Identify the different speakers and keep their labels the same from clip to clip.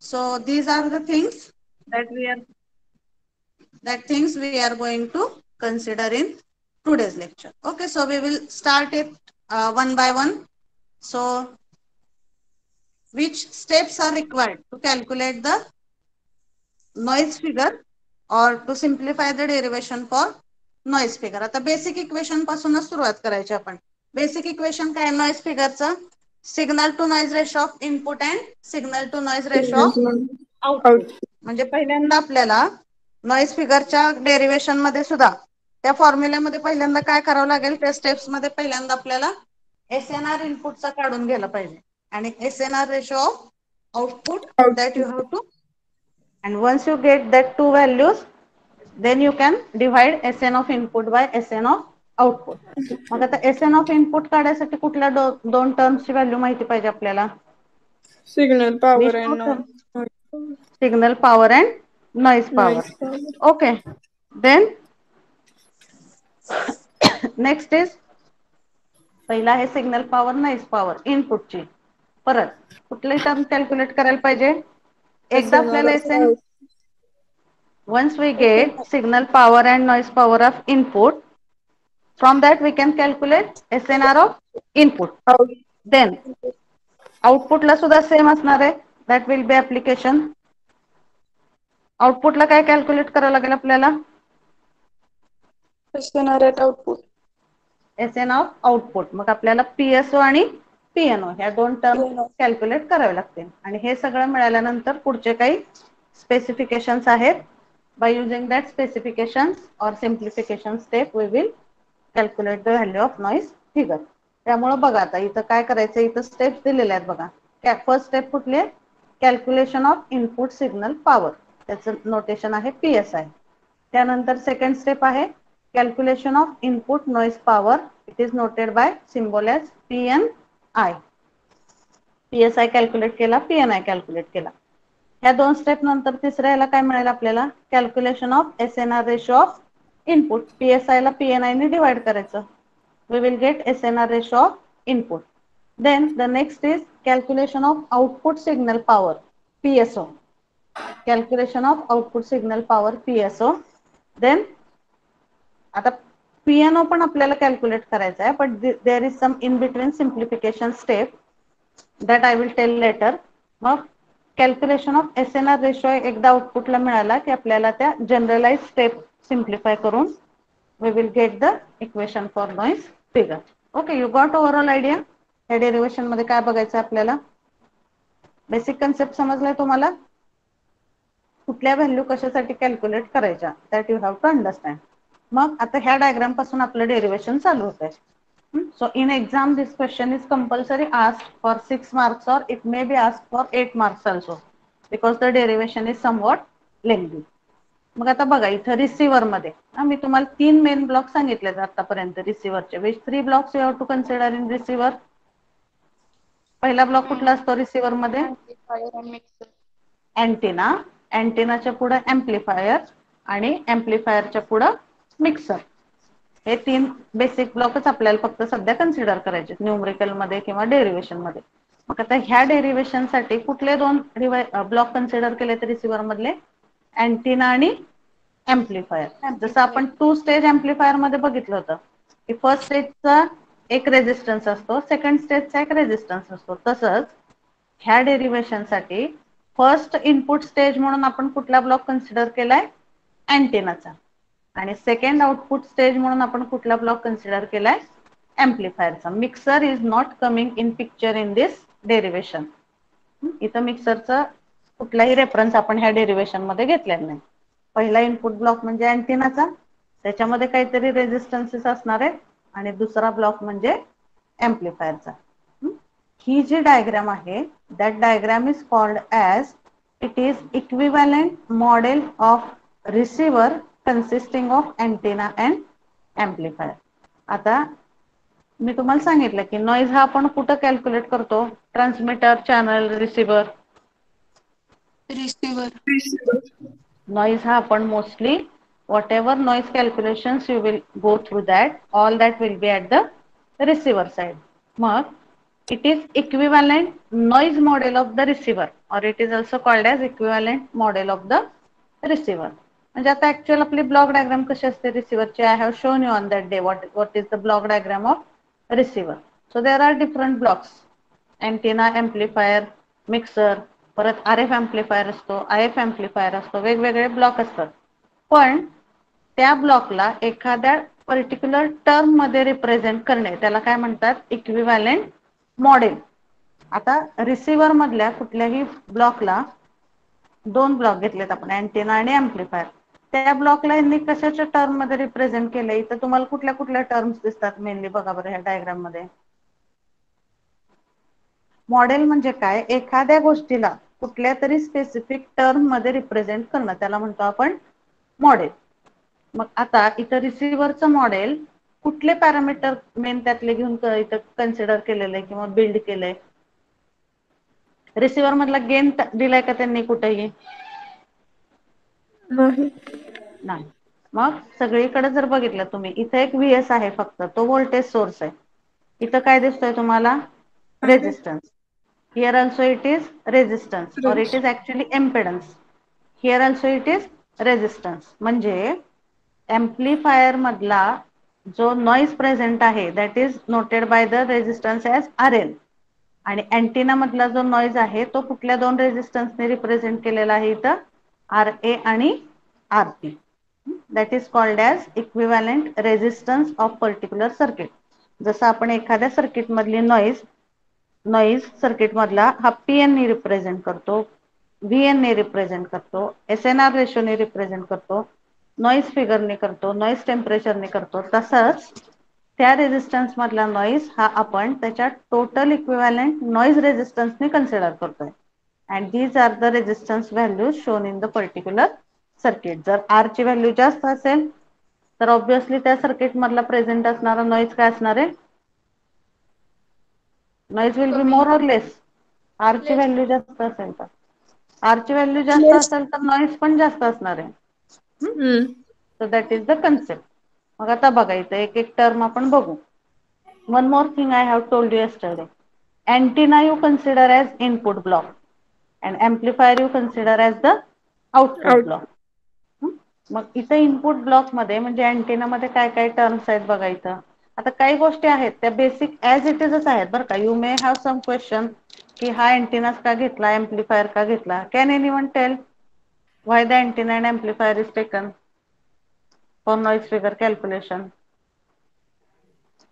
Speaker 1: So these are the things we are going to consider in today's lecture. Okay, so we will start it one by one. So which steps are required to calculate the noise figure or to simplify the derivation for noise figure? आता basic equation पासूनच सुरुवात करायची आपण. Basic equation काय noise फिगरचं? Signal to noise ratio of input and signal to noise ratio of output. म्हणजे पहिल्यांदा आपल्याला नॉइज फिगरच्या डेरिवेशन मध्ये सुद्धा त्या फॉर्म्युल्यामध्ये पहिल्यांदा काय करावं लागेल? त्या स्टेप्स मध्ये पहिल्यांदा आपल्याला SNR इनपुटचा काढून घ्यायला पाहिजे आणि SNR ratio of output that you have to, and once you get that two values then you can divide SN of input by SN of output. मग आता SN of input काढायसाठी कुठल्या दोन टर्म्सची व्हॅल्यू माहिती पाहिजे आपल्याला?
Speaker 2: Signal power and noise.
Speaker 1: Signal power and noise power. Okay, then next is पहिला आहे सिग्नल पॉवर नॉइज पॉवर इनपुटची. परत कुठली टर्म कॅल्क्युलेट करायला पाहिजे? एकदा
Speaker 2: SNR
Speaker 1: आपल्याला
Speaker 2: of
Speaker 1: SN, once we get signal power and noise power of input, from that we can calculate SNR of input.
Speaker 2: out.
Speaker 1: Then आउटपुटला सुद्धा सेम असणार आहे. That will be application. आउटपुटला काय कॅल्क्युलेट करावं लागेल आपल्याला?
Speaker 2: SNR at output.
Speaker 1: SN of output. मग आपल्याला PSO आणि PNO ह्या दोन टर्म कॅल्क्युलेट करावे लागतील आणि हे सगळं मिळाल्यानंतर पुढचे काही स्पेसिफिकेशन्स आहेत. बाय युजिंग दॅट स्पेसिफिकेशन्स और simplification step we will calculate the value of noise figure. त्यामुळे बघा आता इथं काय करायचं, इथं स्टेप्स दिलेल्या आहेत बघा. फर्स्ट स्टेप कुठली आहे? Calculation of input signal power. त्याचं नोटेशन आहे PSI. त्यानंतर सेकंड स्टेप आहे calculation of input noise power. It is noted by symbol as PNI. PSI calculate केला, PNI कॅल्क्युलेट केला. ह्या दोन स्टेप नंतर तिसऱ्या ह्याला काय मिळेल आपल्याला? Calculation of SNR ratio of input. PSI ला PNI ने डिवाइड करायचं. We will get SNR ratio of input. Then the next is calculation of output signal power, PSO. Calculation of output signal power, PSO. Then आता PNO पण आपल्याला calculate करायचा आहे, but there is some in between simplification step that I will tell later. मग calculation of SNR ratio एकदा आउटपुटला मिळाला की आपल्याला त्या जनरलाइज स्टेप सिम्प्लिफाय करून we will get the equation for noise figure. Okay, you got overall idea? या derivation मध्ये काय बघायचं आपल्याला? बेसिक कन्सेप्ट समजलाय तुम्हाला? कुठल्या व्हॅल्यू कशासाठी कॅल्क्युलेट करायच्या, that you have to understand. मग आता ह्या डायग्राम पासून आपलं डेरिवेशन चालू होत आहे. So in exam this question is compulsory asked for 6 marks or it may be asked for 8 marks also because the derivation is somewhat lengthy. मग आता बघा इथं रिसिव्हर मध्ये मी तुम्हाला 3 मेन ब्लॉक सांगितले आतापर्यंत रिसिव्हरचे. Which 3 blocks you have to consider in receiver? पहिला ब्लॉक कुठला असतो रिसिव्हर मध्ये? अँटेना. अँटेनाच्या पुढे एम्प्लिफायर आणि एम्प्लिफायरच्या पुढे मिक्सर. हे 3 बेसिक ब्लॉकच आपल्याला फक्त सध्या कन्सिडर करायचे न्यूमरिकल मध्ये किंवा डेरिवेशन मध्ये. मग आता ह्या डेरिवेशन साठी कुठले दोन ब्लॉक कन्सिडर केले तर रिसिव्हर मधले? अँटेना आणि एम्प्लिफायर. जसं आपण 2 स्टेज एम्प्लिफायर मध्ये बघितलं होतं की फर्स्ट स्टेजचा एक रेजिस्टन्स असतो, सेकंड स्टेजचा एक रेजिस्टन्स असतो. तसंच ह्या डेरिवेशन साठी फर्स्ट इनपुट स्टेज म्हणून आपण कुठला ब्लॉक कन्सिडर केलाय? अँटेनाचा. आणि सेकंड आउटपुट स्टेज म्हणून आपण कुठला ब्लॉक कन्सिडर केलाय? एम्प्लिफायरचा. Mixer is not coming in picture in this derivation. इथं मिक्सरचा कुठलाही रेफरन्स आपण ह्या डेरिवेशन मध्ये घेतलेला नाही. पहिला इनपुट ब्लॉक म्हणजे अँटेनाचा, त्याच्यामध्ये काहीतरी रेजिस्टन्सेस असणार आहेत आणि दुसरा ब्लॉक म्हणजे एम्प्लिफायरचा. ही जी डायग्राम आहे that diagram is called as it is equivalent model of receiver consisting of antenna and amplifier. आता मी तुम्हाला सांगितलं की नॉइज हा आपण कुठं कॅल्क्युलेट करतो? Transmitter, channel, receiver. नॉइज हा आपण mostly whatever noise calculations you will go through that, all that will be at the receiver side. मग It is equivalent noise model of the receiver or it is also called as equivalent model of the receiver. म्हणजे आता actual आपली block diagram कशी असते रिसिव्हरची. I have shown you on that day what is the block diagram of receiver. So there are different blocks. Antenna, amplifier, mixer, परत RF amplifier असतो, IF amplifier असतो, वेगवेगळे ब्लॉक असतात. पण त्या ब्लॉकला एखाद्या पर्टिक्युलर टर्म मध्ये रिप्रेझेंट करणे त्याला काय म्हणतात, इक्विव्हॅलेंट मॉडेल. आता रिसिव्हर मधल्या कुठल्याही ब्लॉकला दोन ब्लॉक घेतलेत आपण, अँटेना आणि एम्प्लिफायर. त्या ब्लॉकला यांनी कशाच्या टर्म मध्ये रिप्रेझेंट केलंय, तर तुम्हाला कुठल्या कुठल्या टर्म्स दिसतात मेनली बघा बरं ह्या डायग्राम मध्ये. मॉडेल म्हणजे काय, एखाद्या गोष्टीला कुठल्या तरी स्पेसिफिक टर्म मध्ये रिप्रेझेंट करणं त्याला म्हणतो आपण मॉडेल. मग आता इथं रिसिव्हरचं मॉडेल कुठले पॅरामीटर मेन त्यातले घेऊन इथं कन्सिडर केलेलं आहे किंवा बिल्ड केलंय. रिसिव्हर मधला गेन दिलाय का त्यांनी कुठेही,
Speaker 2: नाही.
Speaker 1: नाही. मग सगळीकडे जर बघितलं तुम्ही इथे एक VS आहे फक्त, तो व्होल्टेज सोर्स आहे. इथं काय दिसतोय तुम्हाला,
Speaker 2: आहे
Speaker 1: resistance. Here also it is resistance or it
Speaker 2: range.
Speaker 1: Is actually impedance. Here also it is resistance. म्हणजे एम्प्लिफायर मधला जो नॉइज प्रेझेंट आहे that is noted by the resistance as RL. आणि अँटेना मधला जो नॉइज आहे तो कुठल्या दोन रेजिस्टन्सने रिप्रेझेंट केलेला आहे इथं, RA आणि RP. That is called as equivalent resistance of particular circuit. जसं आपण एखाद्या सर्किट मधली नॉइज सर्किट मधला हा PN ने रिप्रेझेंट करतो, VN ने रिप्रेझेंट करतो, SNR रेशोने रिप्रेझेंट करतो, नॉइज फिगरने करतो, नॉइज टेम्परेचरने करतो, तसंच त्या रेजिस्टन्स मधला नॉइज हा आपण त्याच्या टोटल इक्विव्हॅलेंट नॉइज रेजिस्टन्सने कन्सिडर करतोय. And these are the resistance values shown in the particular circuit. जर R ची व्हॅल्यू जास्त असेल तर ऑब्व्हियसली त्या सर्किट मधला प्रेझेंट असणारा नॉइज काय असणार आहे, नॉइज विल बी
Speaker 2: कमी.
Speaker 1: मोर और लेस. R ची
Speaker 2: लेस.
Speaker 1: व्हॅल्यू जास्त असेल तर, R ची व्हॅल्यू जास्त
Speaker 2: लेस.
Speaker 1: असेल तर नॉइज पण जास्त असणार आहे.
Speaker 2: हम्म.
Speaker 1: So that is the concept. मग आता बघा इथे एक एक टर्म आपण बघू. One more thing I have told you yesterday. Antenna you consider as input block and amplifier you consider as the output
Speaker 2: out.
Speaker 1: block. मग इथे इनपुट ब्लॉक मध्ये म्हणजे अँटेना मध्ये काय काय टर्म्स आहेत बघा इथं. आता काही गोष्टी आहेत त्या बेसिक ऍज इट इजच आहेत बरं का. You may have some question की हा अँटेनास का घेतला, एम्प्लिफायर का घेतला. Can anyone tell why the antenna and amplifier is taken for noise figure calculation.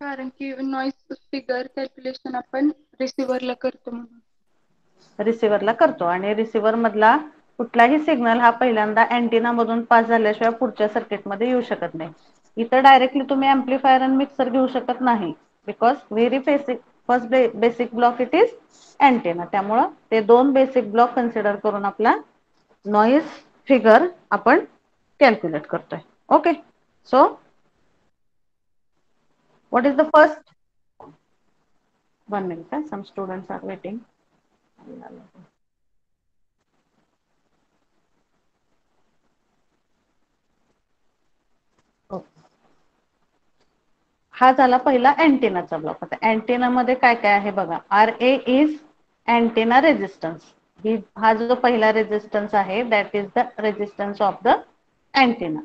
Speaker 2: कारण की नॉइस फिगर कॅल्क्युलेशन आपण रिसिव्हरला करतो म्हणून.
Speaker 1: रिसिव्हरला करतो आणि रिसिव्हर मधला कुठलाही सिग्नल हा पहिल्यांदा अँटेना मधून पास झाल्याशिवाय पुढच्या सर्किट मध्ये येऊ शकत नाही. इथं डायरेक्टली तुम्ही एम्प्लिफायर आणि मिक्सर घेऊ शकत नाही because very basic first basic block it is antenna. त्यामुळं ते दोन बेसिक ब्लॉक कन्सिडर करून आपला नॉइज फिगर आपण कॅल्क्युलेट करतोय. Okay, so what is the first 1 minute, some students are waiting. Okay. हा झाला पहिला अँटेनाचा ब्लॉक. आता अँटेना मध्ये काय काय आहे बघा. RA is antenna resistance. हा जो पहिला रेजिस्टन्स आहे that is the resistance of the antenna.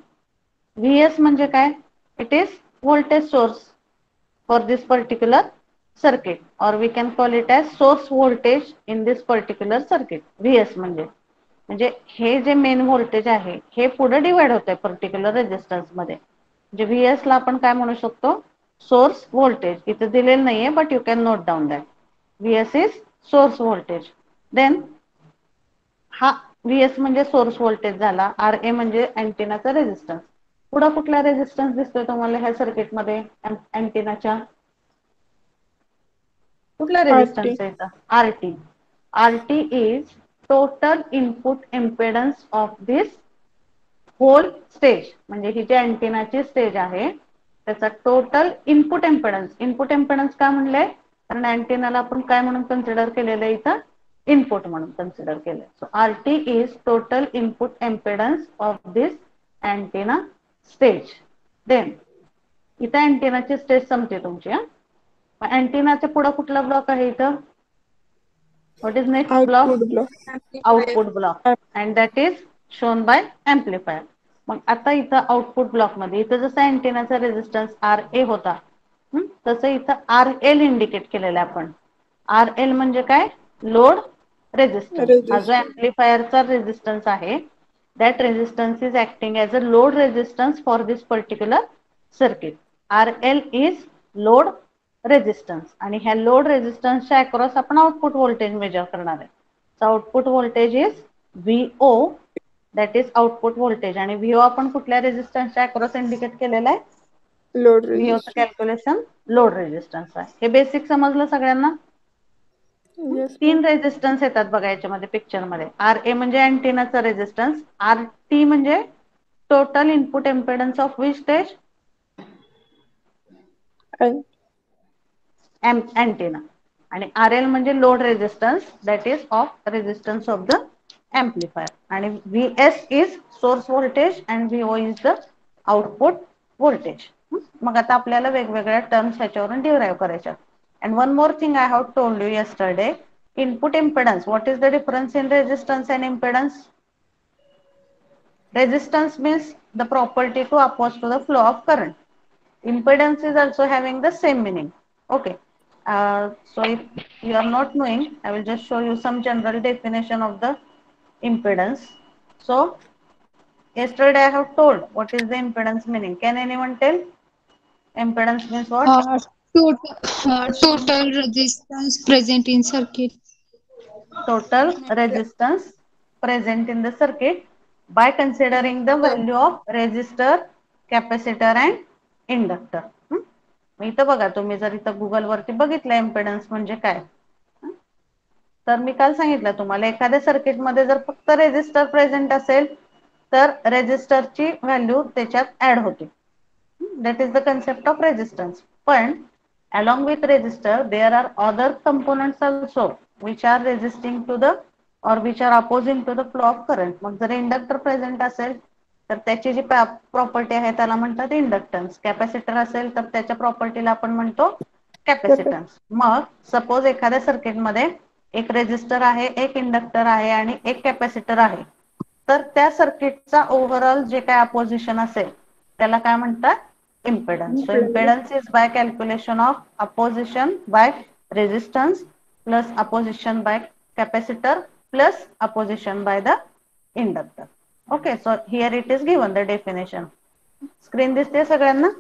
Speaker 1: VS म्हणजे काय, it is voltage source for this particular circuit or we can call it as source voltage in this particular circuit. VS म्हणजे हे जे main voltage आहे हे पुढे divide होतंय particular resistance मध्ये. म्हणजे VS ला आपण काय म्हणू शकतो, सोर्स व्होल्टेज. इथे दिलेलं नाहीये but you can note down that VS is source voltage. Then हा VS म्हणजे सोर्स व्होल्टेज झाला, RA म्हणजे अँटेनाचा रेजिस्टन्स. पुढे कुठला रेजिस्टन्स दिसतोय तुम्हाला ह्या सर्किट मध्ये अँटेनाच्या, कुठला
Speaker 2: आरटी.
Speaker 1: रेजिस्टन्स आहे इथं, RT. RT is total input impedance of this whole stage. म्हणजे ही जी अँटेनाची स्टेज आहे त्याचा total input impedance. Input impedance का म्हणले, कारण अँटेनाला आपण काय म्हणून कन्सिडर केलेलं आहे इथं, इनपुट म्हणून कन्सिडर केलं. So RT is total input impedance of this antenna stage. Then इथं अँटेनाची स्टेज संपते तुमची. अँटिनाच्या पुढे कुठला ब्लॉक आहे इथं? What is next block?
Speaker 3: Output block.
Speaker 1: Output block, and that is shown by amplifier. मग आता इथं आउटपुट ब्लॉक मध्ये इथं जसं अँटिनाचा रेझिस्टन्स आर ए होता, तसं इथं आर एल इंडिकेट केलेलं आहे आपण. आर एल म्हणजे काय? Load resistance. हा जो
Speaker 3: रेजिस्टर.
Speaker 1: एम्प्लिफायरचा रेझिस्टन्स आहे, that resistance is acting as a load resistance for this particular circuit. RL is load resistance आणि ह्या लोड रेझिस्टन्सच्या अक्रॉस आपण आउटपुट व्होल्टेज मेजर करणार आहे. So output voltage is VO, that is output voltage. आणि VO आपण कुठल्या रेझिस्टन्सच्या अक्रॉस इंडिकेट केलेला आहे?
Speaker 3: लोड
Speaker 1: VO चं
Speaker 3: रेजिस्टर.
Speaker 1: कॅल्क्युलेशन लोड रेझिस्टन्स आहे. हे बेसिक समजलं सगळ्यांना?
Speaker 3: Yes ma'am.
Speaker 1: 3 रेझिस्टन्स येतात बघा याच्यामध्ये पिक्चर मध्ये. आर ए म्हणजे अँटिनाचा रेझिस्टन्स, आर टी म्हणजे total input impedance of which stage? Antenna. आणि आर एल म्हणजे load resistance, that is of resistance of the amplifier. आणि V S is source voltage and VO is the output voltage. मग आता आपल्याला वेगवेगळ्या terms ह्याच्यावरून derive करायच्या. And one more thing I have told you yesterday, input impedance. What is the difference in resistance and impedance? Resistance means the property to oppose to the flow of current. Impedance is also having the same meaning. Okay. So if you are not knowing, I will just show you some general definition of the impedance. So yesterday I have told what is the impedance meaning. Can anyone tell? Impedance means what?
Speaker 4: Total resistance present in circuit.
Speaker 1: Total resistance present in the circuit by considering the value of resistor, capacitor and inductor. मी इथं बघा, तुम्ही जर इथं Google वरती बघितलं impedance म्हणजे काय, तर मी काल सांगितलं तुम्हाला, एखाद्या सर्किट मध्ये जर फक्त रेझिस्टर प्रेझेंट असेल तर रेझिस्टरची व्हॅल्यू त्याच्यात ऍड होते. That is the concept of resistance. पण along with resistor there are other components also which are resisting to the or which are opposing to the flow of current. मग जर inductor present असेल तर त्याची जी property आहे त्याला म्हणतात inductance. Capacitor असेल तर त्याच्या प्रॉपर्टीला आपण म्हणतो कॅपॅसिटन्स. मग सपोज एखाद्या सर्किट मध्ये एक रेझिस्टर आहे, एक इंडक्टर आहे आणि एक कॅपॅसिटर आहे, तर त्या सर्किटचा ओव्हरऑल जे काय अपोजिशन असेल त्याला काय म्हणतात? Impedance. So impedance is by calculation of opposition by resistance plus opposition by capacitor plus opposition by the inductor. Okay, so here it is given the definition. Screen दिसते सगळ्यांना?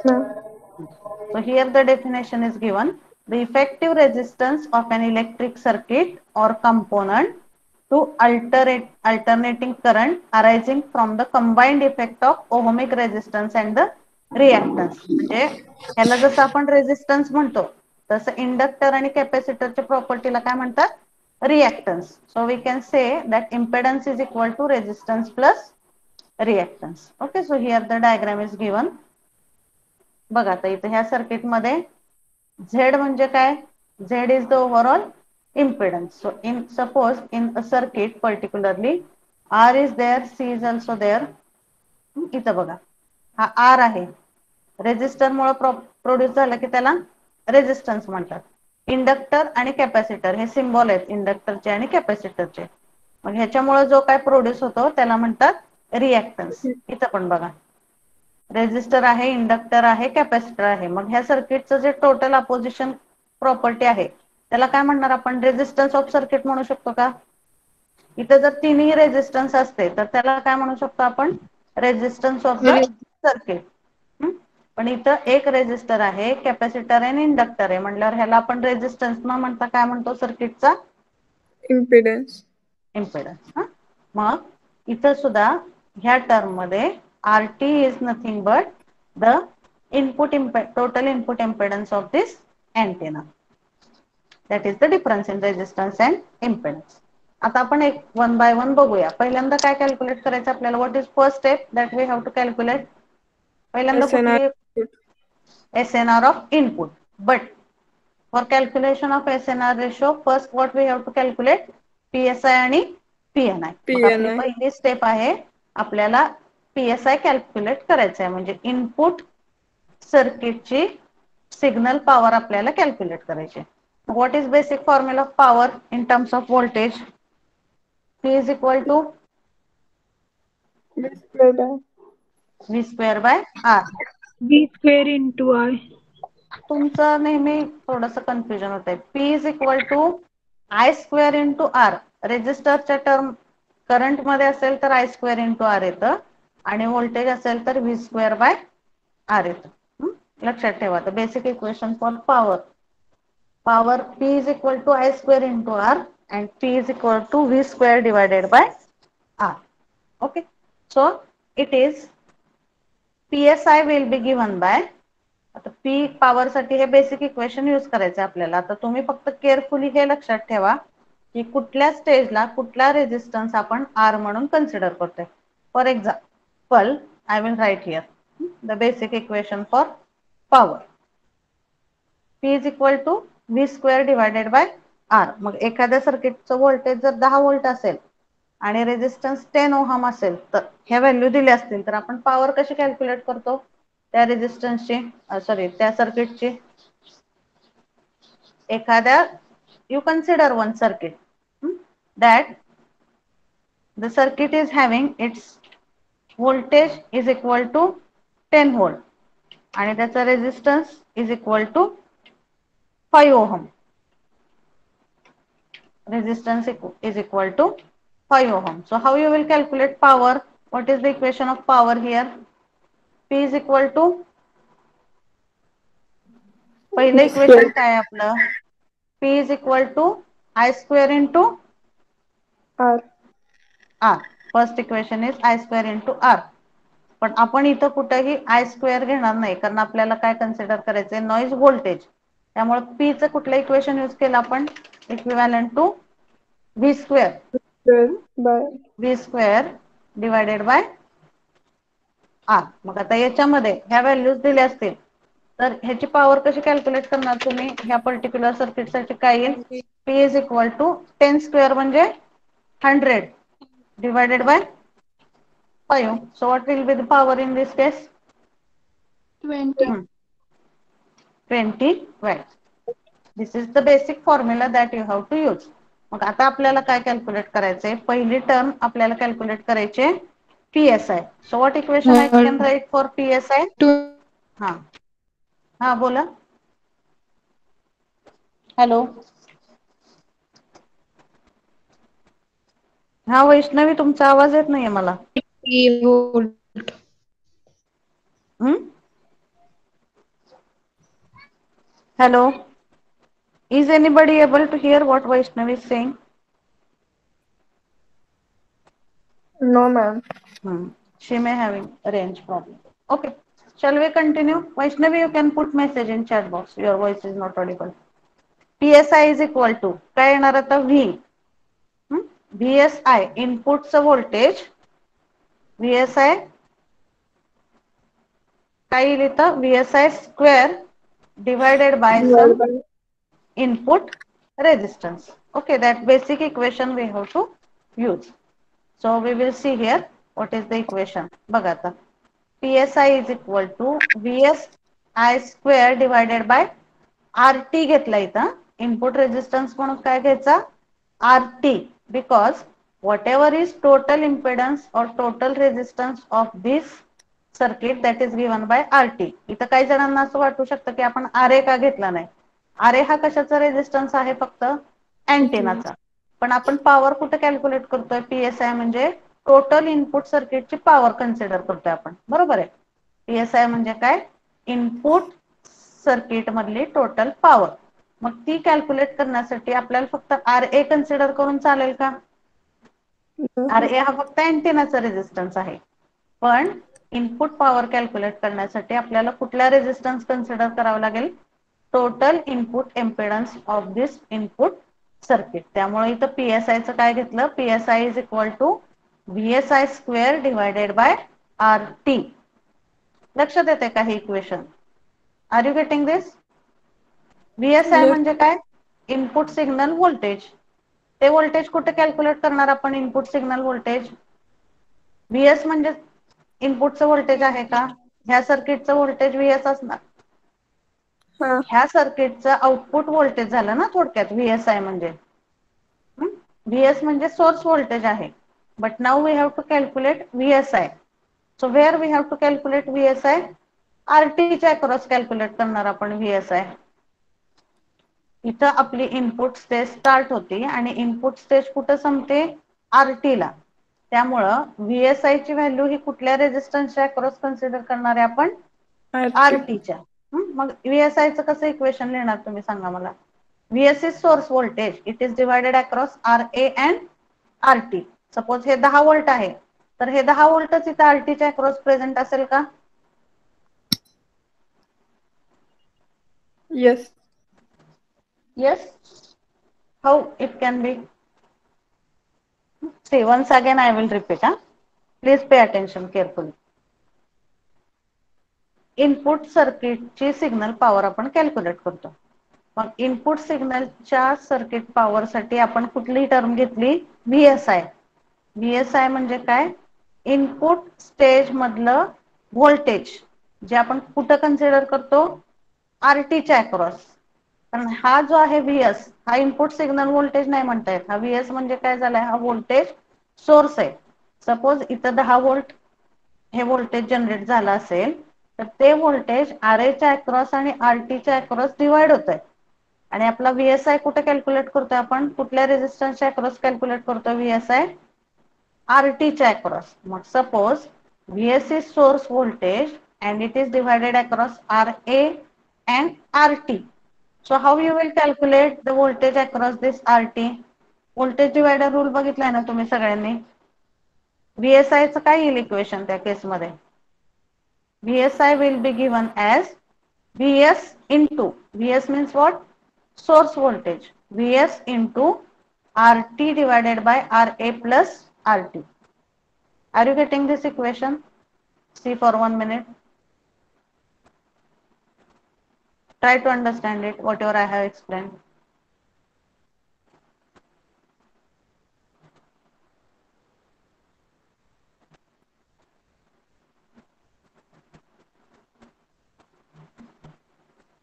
Speaker 1: So here the definition is given. The effective resistance of an electric circuit or component to alternating current arising from the combined effect of ohmic resistance and the reactance. म्हणजे ह्याला जसं आपण resistance म्हणतो तसं inductor आणि कॅपॅसिटरच्या प्रॉपर्टीला काय म्हणतात? Reactance. So we can say that impedance is equal to resistance plus reactance. Okay, so here the diagram is given. बघा आता इथे ह्या सर्किट मध्ये झेड म्हणजे काय? Z is the overall impedance. So in suppose in a circuit particularly R is there, C is also there. इथं बघा हा R आहे, रेझिस्टर मुळे प्रोड्यूस झाला की त्याला रेझिस्टन्स म्हणतात. इंडक्टर आणि कॅपॅसिटर हे सिम्बॉल आहेत इंडक्टरचे आणि कॅपॅसिटरचे. मग ह्याच्यामुळे जो काय प्रोड्यूस होतो त्याला म्हणतात रिएक्टन्स. इथं पण बघा रेझिस्टर आहे, इंडक्टर आहे, कॅपॅसिटर आहे. मग ह्या सर्किटचं जे टोटल अपोजिशन प्रॉपर्टी आहे त्याला काय म्हणणार आपण? रेझिस्टन्स ऑफ सर्किट म्हणू शकतो का? इथे जर तिन्ही रेझिस्टन्स असते तर त्याला काय म्हणू शकतो आपण? Resistance of the circuit. पण इथं एक रेझिस्टर आहे, कॅपॅसिटर आणि इंडक्टर आहे म्हटल्यावर ह्याला आपण रेझिस्टन्स न म्हणता काय म्हणतो? सर्किटचा
Speaker 3: इम्पेडन्स.
Speaker 1: इम्पेडन्स. मग इथं सुद्धा ह्या टर्म मध्ये R T is nothing but the total input impedance of this antenna. That is the difference in resistance and impedance. आता आपण एक वन बाय वन बघूया. पहिल्यांदा काय कॅल्क्युलेट करायचं आपल्याला? What is first step that we have to calculate? पहिल्यांदा
Speaker 3: SNR.
Speaker 1: कुठली? SNR ऑफ इनपुट. But for calculation of SNR ratio first what we have to calculate? PSI आणि PNI. मग आपली
Speaker 3: PNI.
Speaker 1: पहिली स्टेप आहे आपल्याला PSI कॅल्क्युलेट करायचं आहे, म्हणजे इनपुट सर्किटची सिग्नल पॉवर आपल्याला कॅल्क्युलेट करायची. What is basic formula of power in terms off voltage? P is equal to V square by R.
Speaker 4: V square into I.
Speaker 1: तुमचं नेहमी थोडंसं कन्फ्युजन होतंय. P is equal to I square into R. रेजिस्टरच्या term current मध्ये असेल तर I square into R येतं आणि व्होल्टेज असेल तर V square by R येतं. लक्षात ठेवा. तर basic equation for power. Power P is equal to I square into R and P is equal to V square divided by R. Okay. So it is PSI will be given by, आता P power साठी हे basic equation use करायचं आपल्याला. आता तुम्ही फक्त carefully हे लक्षात ठेवा की कुठल्या स्टेजला कुठला रेजिस्टन्स आपण R म्हणून कन्सिडर करतोय. For example I will write here the basic equation for power. P is equal to V square divided by R. मग एखाद्या सर्किटचं व्होल्टेज जर 10 व्होल्ट असेल आणि रेजिस्टन्स 10 ओहम असेल तर ह्या व्हॅल्यू दिल्या असतील तर आपण पॉवर कशी कॅल्क्युलेट करतो त्या रेजिस्टन्सची, सॉरी त्या सर्किटची. एखाद्या you consider one circuit that the circuit is having its voltage is equal to 10 volt आणि त्याचा resistance is equal to 5 ohm. Resistance is equal to 5 ohm. So how you will calculate power? What is the equation of power here? P is equal to, पहिलं equation काय आहे आपलं? P is equal to I square into
Speaker 3: R.
Speaker 1: R. First equation is I square into R. पण आपण इथं कुठेही I square घेणार नाही कारण आपल्याला काय कन्सिडर करायचंय नॉइज व्होल्टेज. त्यामुळे P चं कुठलं इक्वेशन यूज केलं आपण? Equivalent to V square. V square divided by R. मग आता याच्यामध्ये ह्या व्हॅल्यूज दिल्या असतील तर ह्याची पॉवर कशी कॅल्क्युलेट करणार तुम्ही? ह्या पर्टिक्युलर सर्किट साठी काय येईल? P is equal to 10 square म्हणजे 100 divided by 5. So what will be the power in this case?
Speaker 2: 20.
Speaker 1: 20 watts. This is the basic formula that you have to use. मग आता आपल्याला काय कॅल्क्युलेट करायचंय? पहिली टर्म आपल्याला कॅल्क्युलेट करायचे PSI. So what equation I can write for PSI? हा हा बोला. हॅलो हा वैष्णवी तुमचा आवाज येत नाहीये मला.
Speaker 4: Volt.
Speaker 1: Hello, is anybody able to hear what Vaishnavi is saying?
Speaker 3: No, ma'am.
Speaker 1: She may having a range problem. Okay, shall we continue? Vaishnavi, you can put message in chat box. Your voice is not audible. PSI is equal to काय येणार आता? V. VSI इनपुटचं voltage. VSI काय येईल इथं? VSI square divided by some input resistance. Okay, that basic equation we have to use. So we will see here what is the equation. बघा आता PSI is equal to VSI square divided by RT घेतला इथं. Input resistance म्हणून काय घ्यायचा? RT, because whatever is total impedance or total resistance of this circuit that is given by RT. इथं काही जणांना असं वाटू शकतं की आपण RA का घेतला नाही. RA हा कशाचा रेजिस्टन्स आहे? फक्त अँटेनाचा. पण आपण पॉवर कुठे कॅल्क्युलेट करतोय? PSI म्हणजे टोटल इनपुट सर्किटची पॉवर कन्सिडर करतोय आपण, बरोबर आहे. PSI म्हणजे काय? इनपुट सर्किट मधली टोटल पॉवर. मग ती कॅल्क्युलेट करण्यासाठी आपल्याला फक्त RA कन्सिडर करून चालेल का? RA हा फक्त अँटेनाचा रेजिस्टन्स आहे. पण इनपुट पॉवर कॅल्क्युलेट करण्यासाठी आपल्याला कुठला रेजिस्टन्स कन्सिडर करावा लागेल? Total input impedance of this input circuit. त्यामुळे इथं PSI चं काय घेतलं? PSI is equal to VSI square divided by RT. लक्षात येते का हे equation? Are you getting this? VSI
Speaker 3: Yes.
Speaker 1: म्हणजे काय? Input signal voltage. ते व्होल्टेज कुठे कॅल्क्युलेट करणार आपण? Input signal voltage. VS म्हणजे इनपुटचं व्होल्टेज आहे का? ह्या सर्किटचं व्होल्टेज VS असणार.
Speaker 3: हा.
Speaker 1: ह्या सर्किटचं आउटपुट व्होल्टेज झालं ना थोडक्यात VSI म्हणजे. VS म्हणजे सोर्स व्होल्टेज आहे. But now we have to calculate VSI. So where we have to calculate VSI? RT च्या अक्रॉस कॅल्क्युलेट करणार आपण VSI. इथं आपली इनपुट स्टेज स्टार्ट होती आणि इनपुट स्टेज कुठं संपते? RT ला. त्यामुळं VSI ची व्हॅल्यू ही कुठल्या रेझिस्टन्सच्या अक्रॉस कन्सिडर करणार आहे आपण? RT च्या. मग VSI चं कसं इक्वेशन लिहिणार तुम्ही सांगा मला? VS is source voltage. It is divided across RA and RT. Suppose हे 10 व्होल्ट आहे तर हे 10 व्होल्टच इथं RT च्या अक्रॉस प्रेझेंट असेल का?
Speaker 3: Yes.
Speaker 1: Yes. How it can be? See, once again I will repeat. Please pay attention carefully. Input सर्किटची signal power आपण कॅल्क्युलेट करतो. मग इनपुट सिग्नलच्या सर्किट पॉवर साठी आपण कुठली टर्म घेतली? VSI. VSI म्हणजे काय? इनपुट स्टेज मधलं व्होल्टेज जे आपण कुठं कन्सिडर करतो? RT च्या अक्रॉस. कारण हा जो आहे VS हा इनपुट सिग्नल व्होल्टेज नाही म्हणता येत. हा VS म्हणजे काय झालाय? हा व्होल्टेज सोर्स आहे. सपोज इथं 10 व्होल्ट हे व्होल्टेज जनरेट झालं असेल तर ते व्होल्टेज RA च्या अक्रॉस आणि RT च्या अक्रॉस डिवाइड होत आहे. आणि आपला VSI कुठे कॅल्क्युलेट करतोय आपण? कुठल्या रेझिस्टन्सच्या अक्रॉस कॅल्क्युलेट करतोय VSI? RT च्या अक्रॉस. मग suppose VS is source voltage and it is divided across RA and RT. So how you will calculate the voltage across this RT? Voltage divider rule बघितलाय ना तुम्ही सगळ्यांनी? VSI चं काय येईल इक्वेशन त्या केस मध्ये? VSI will be given as VS into, VS means what? Source voltage. VS into RT divided by RA plus RT. Are you getting this equation? See for 1 minute. Try to understand it, whatever I have explained.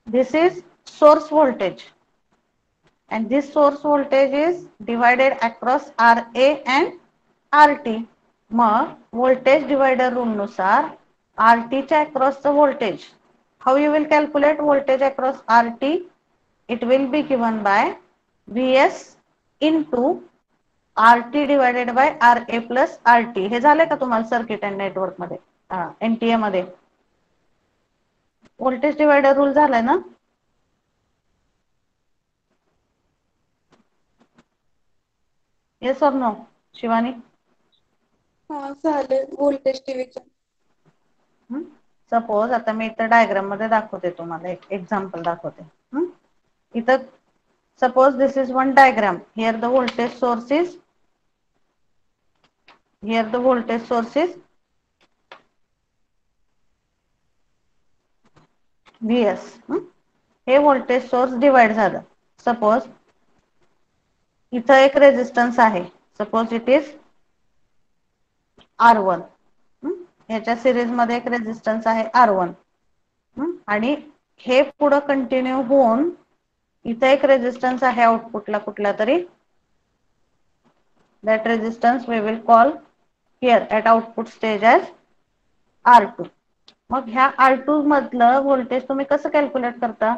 Speaker 1: This is source voltage. And this source voltage is divided across RA and RT. मग voltage divider rule नुसार RT च्या across चं voltage. How you will calculate voltage across RT? It will be given by VS into RT divided by RA plus RT. हे झाले का तुम्हाला circuit and network मध्ये? NTA मध्ये व्होल्टेज डिवायडर रूल झालाय ना? येस और नो शिवानी?
Speaker 2: हा झाले व्होल्टेज डिव्हिजन.
Speaker 1: सपोज आता मी इथं डायग्राम मध्ये दाखवते तुम्हाला एक एक्झाम्पल दाखवते. इथं suppose this is one diagram. Here the voltage source is, here the voltage source is VS. हे व्होल्टेज सोर्स डिवाइड झालं. सपोज इथं एक रेजिस्टन्स आहे. Suppose it is R1. ह्याच्या सिरीज मध्ये एक रेजिस्टन्स आहे R1. आणि हे पुढे कंटिन्यू होऊन इथे एक रेजिस्टन्स आहे आउटपुटला कुठला तरी. That resistance we will call here at output stage as R2. मग ह्या R2 मधलं व्होल्टेज तुम्ही कसं कॅल्क्युलेट करता?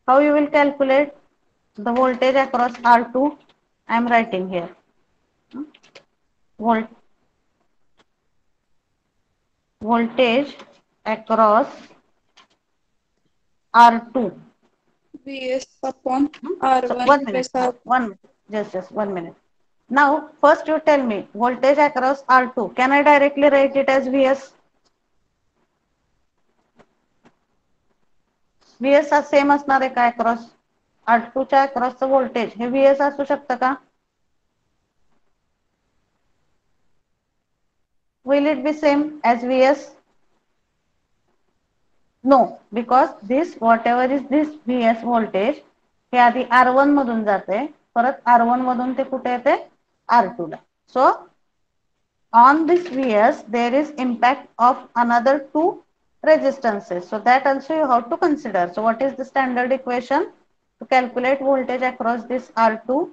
Speaker 1: How you will calculate the voltage across R2? I am writing here. Voltage across R2.
Speaker 2: VS upon
Speaker 1: So
Speaker 2: R1
Speaker 1: 1 minute.
Speaker 2: plus R.
Speaker 1: Just 1 minute. Now first you tell me voltage across R2. Can I directly write it as VS? VS हा same असणार आहे का across? R2 च्या अक्रॉसचं voltage हे VS असू शकतं का? Will it be same as VS? No, because this whatever is this VS voltage हे आधी R1 मधून जाते, परत R1 मधून ते कुठे येते? R2 ला. So on this VS there is impact of another two resistances. So that also you have to consider. So what is the standard equation to calculate voltage across this R2?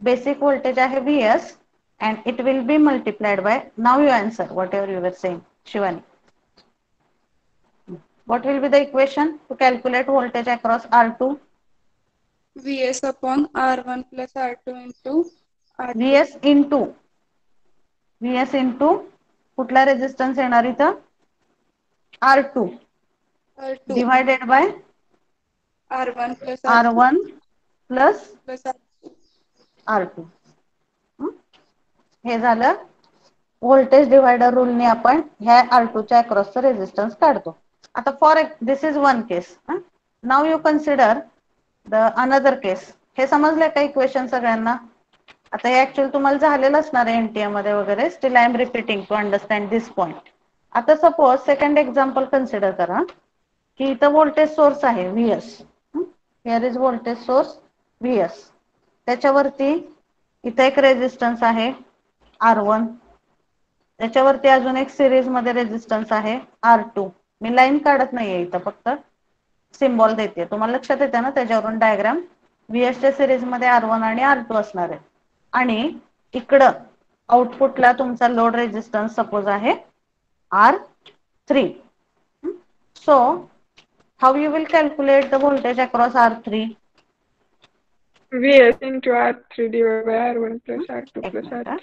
Speaker 1: Basic voltage आहे Vs and it will be multiplied by, now you answer whatever you were saying, Shivani. What will be the equation to calculate voltage across R2?
Speaker 2: Vs upon R1 plus R2 into R2.
Speaker 1: Vs into कुठला resistance येणार इथं? R2 divided by
Speaker 2: R1 plus
Speaker 1: R1 plus
Speaker 2: R2.
Speaker 1: R2. हे झालं voltage divider रूलने आपण ह्या R2 च्या अक्रॉसचा resistance काढतो. आता for this is one case. Now you consider the another case. हे समजलंय का इक्वेशन सगळ्यांना? आता हे ऍक्च्युअली तुम्हाला झालेलं असणार आहे एनटीए मध्ये वगैरे. Still I am repeating to understand this point. आता सपोज सेकंड एक्झाम्पल कन्सिडर करा की इथं व्होल्टेज सोर्स आहे VS. Here is voltage source VS. त्याच्यावरती इथं एक रेजिस्टन्स आहे R1. त्याच्यावरती अजून एक सिरीज मध्ये रेजिस्टन्स आहे R2. मी लाईन काढत नाहीये इथं, फक्त सिम्बॉल देते. तुम्हाला लक्षात येते ना त्याच्यावरून डायग्राम. व्हीएस च्या सिरीज मध्ये R1 आणि R2 असणार आहे. आणि इकडं आउटपुटला तुमचा लोड रेजिस्टन्स सपोज आहे R3. So how you will calculate the voltage across R3?
Speaker 3: Vs into R3 divided by R1 plus R2 plus R3.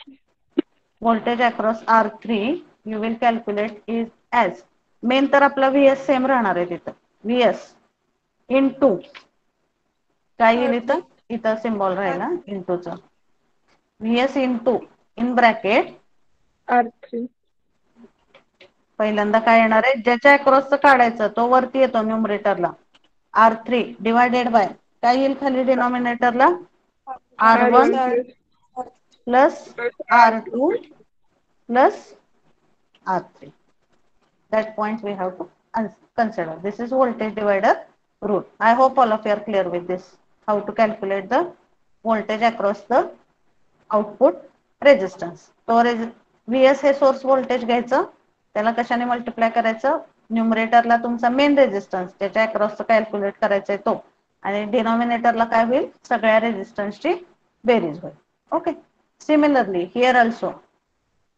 Speaker 1: Voltage across R3 you will calculate is as, main तर आपला Vs same राहणार आहे तिथं. Vs into काय येईल इथं? इथं symbol राहिला इंटूचा. Vs into in bracket
Speaker 3: R3.
Speaker 1: पहिल्यांदा काय येणार आहे? ज्याच्या अक्रॉसचं काढायचं तो वरती येतो न्यूमरेटरला. R3 डिवायडेड बाय काय येईल खाली डिनॉमिनेटरला? R1 plus R2 plus R3. That point we have to consider. This is voltage divider rule. I hope all of you are clear with this. How to calculate the voltage across the output resistance. So Vs हे source voltage घ्यायचं, त्याला कशाने multiply करायचं? न्यूमरेटरला तुमचा main resistance त्याच्या अक्रॉसचं calculate करायचंय तो, आणि डिनॉमिनेटरला काय होईल? सगळ्या रेजिस्टन्सची बेरीज होईल. Okay. Similarly here also